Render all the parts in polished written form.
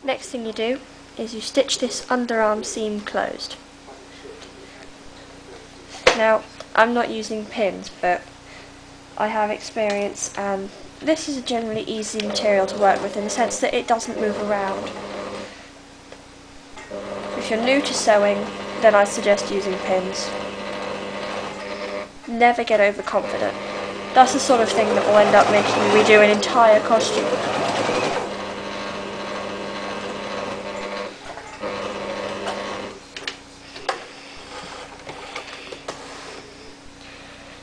Next thing you do is you stitch this underarm seam closed. Now, I'm not using pins, but I have experience, and this is a generally easy material to work with in the sense that it doesn't move around. If you're new to sewing, then I suggest using pins. Never get overconfident. That's the sort of thing that will end up making you redo an entire costume.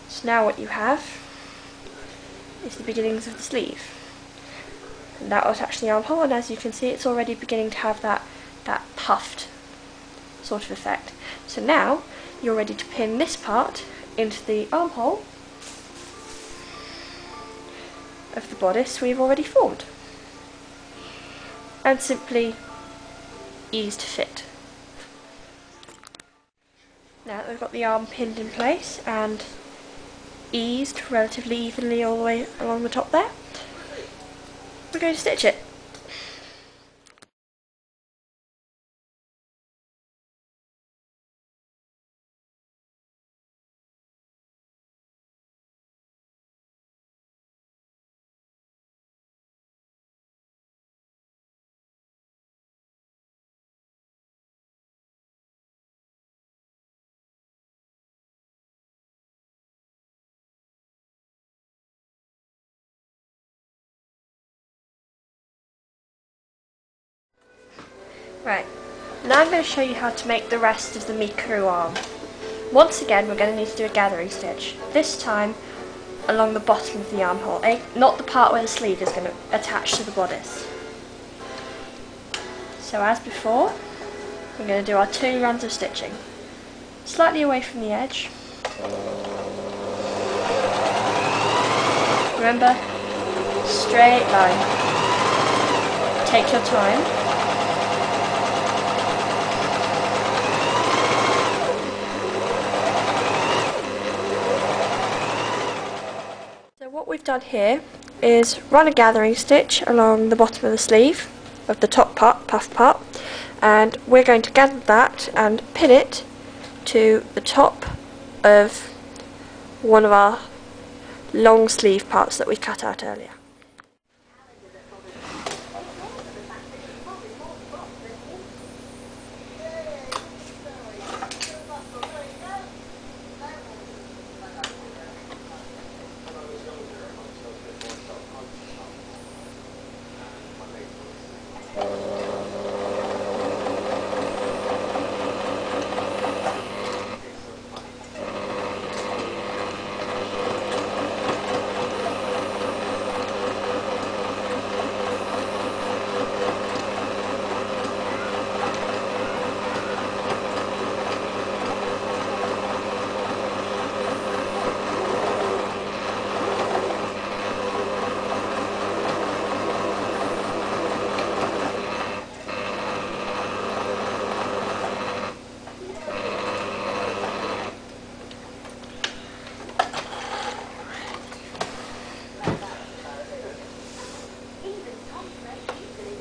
So now what you have is the beginnings of the sleeve. And that will attach the armhole, and as you can see, it's already beginning to have that puffed sort of effect. So now you're ready to pin this part into the armhole of the bodice we've already formed, and simply ease to fit. Now that we've got the arm pinned in place and eased relatively evenly all the way along the top there, we're going to stitch it. Right, now I'm going to show you how to make the rest of the Mikuru arm. Once again, we're going to need to do a gathering stitch, this time along the bottom of the armhole, not the part where the sleeve is going to attach to the bodice. So as before, we're going to do our 2 runs of stitching, slightly away from the edge. Remember, straight line. Take your time. What we've done here is run a gathering stitch along the bottom of the sleeve of the top part, puff part, and we're going to gather that and pin it to the top of one of our long sleeve parts that we cut out earlier.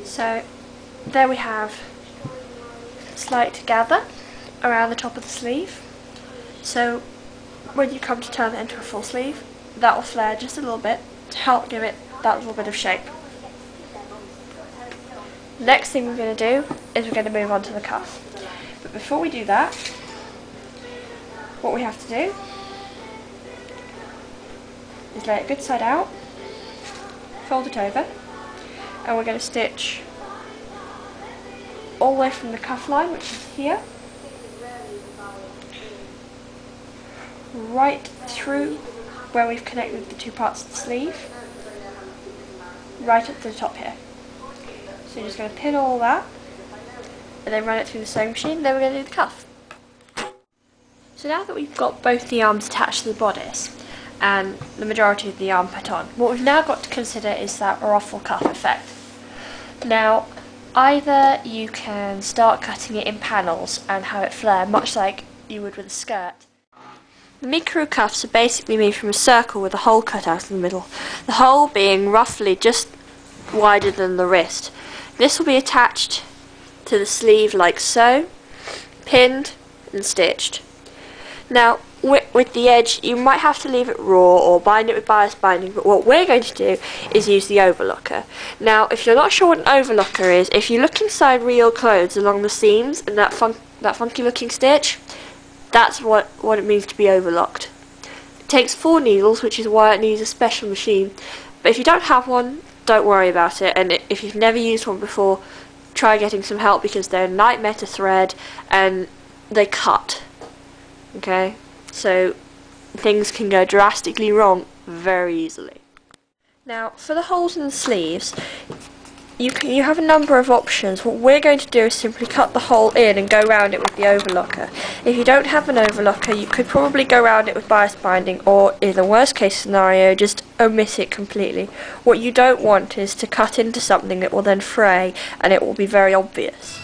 So there we have a slight gather around the top of the sleeve. So when you come to turn it into a full sleeve, that will flare just a little bit to help give it that little bit of shape. Next thing we're going to do is we're going to move on to the cuff. But before we do that, what we have to do is lay it good side out, fold it over, and we're going to stitch all the way from the cuff line, which is here, right through where we've connected the 2 parts of the sleeve, right up to the top here. So you're just going to pin all that and then run it through the sewing machine, then we're going to do the cuff. So now that we've got both the arms attached to the bodice and the majority of the arm put on, what we've now got to consider is that ruffle cuff effect. Now, either you can start cutting it in panels and have it flare much like you would with a skirt, The Mikuru cuffs are basically made from a circle with a hole cut out in the middle, the hole being roughly just wider than the wrist. This will be attached to the sleeve like so, pinned and stitched. Now with the edge you might have to leave it raw or bind it with bias binding, but what we're going to do is use the overlocker. Now if you're not sure what an overlocker is, if you look inside real clothes along the seams and that funky looking stitch, that's what it means to be overlocked. It takes 4 needles, which is why it needs a special machine, but if you don't have one, don't worry about it, and if you've never used one before, try getting some help because they're a nightmare to thread and they cut. Okay, so things can go drastically wrong very easily. Now for the holes in the sleeves, you have a number of options. What we're going to do is simply cut the hole in and go around it with the overlocker. If you don't have an overlocker, you could probably go around it with bias binding, or in the worst case scenario, just omit it completely. What you don't want is to cut into something that will then fray and it will be very obvious.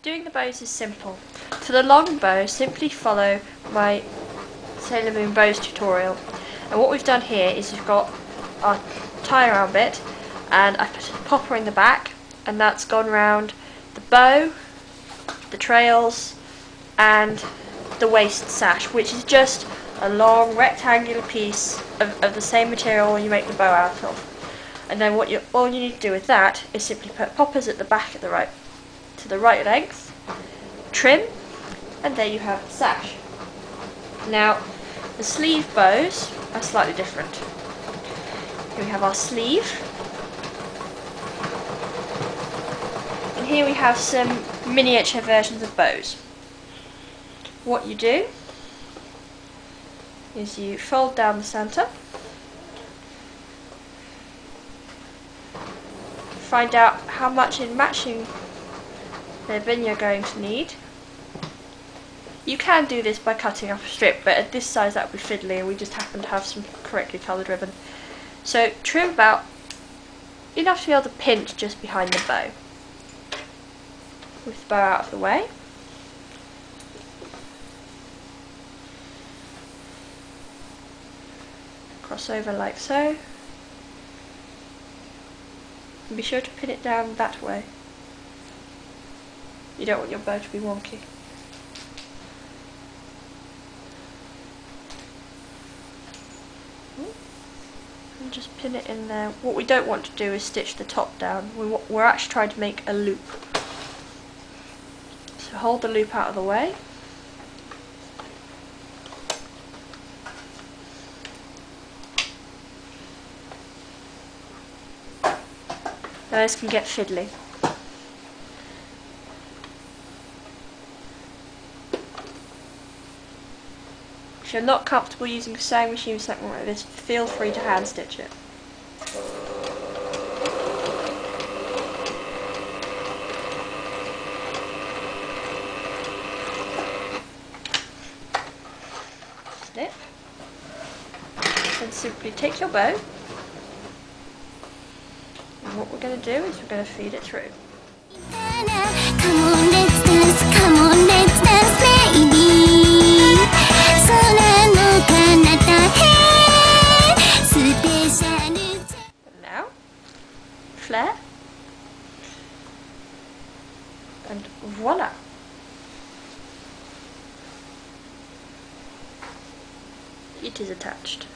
Doing the bows is simple. For the long bow, simply follow my Sailor Moon bows tutorial. And what we've done here is we've got our tie around bit, and I put a popper in the back, and that's gone round the bow, the trails, and the waist sash, which is just a long rectangular piece of the same material you make the bow out of. And then all you need to do with that is simply put poppers at the back to the right length, trim, and there you have the sash. Now the sleeve bows are slightly different. Here we have our sleeve, and here we have some miniature versions of bows. What you do is you fold down the centre, find out how much in matching ribbon you're going to need. You can do this by cutting off a strip, but at this size that would be fiddly, and we just happen to have some correctly coloured ribbon. So trim about enough to be able to pinch just behind the bow. With the bow out of the way. Cross over like so. And be sure to pin it down that way. You don't want your bow to be wonky. And just pin it in there. What we don't want to do is stitch the top down. We're actually trying to make a loop. So hold the loop out of the way. Now this can get fiddly. If you're not comfortable using a sewing machine or something like this, feel free to hand stitch it. Snip. And simply take your bow, and what we're going to do is we're going to feed it through. Come on, let's dance, come on, let's dance, baby. And now, flare, and voila! It is attached.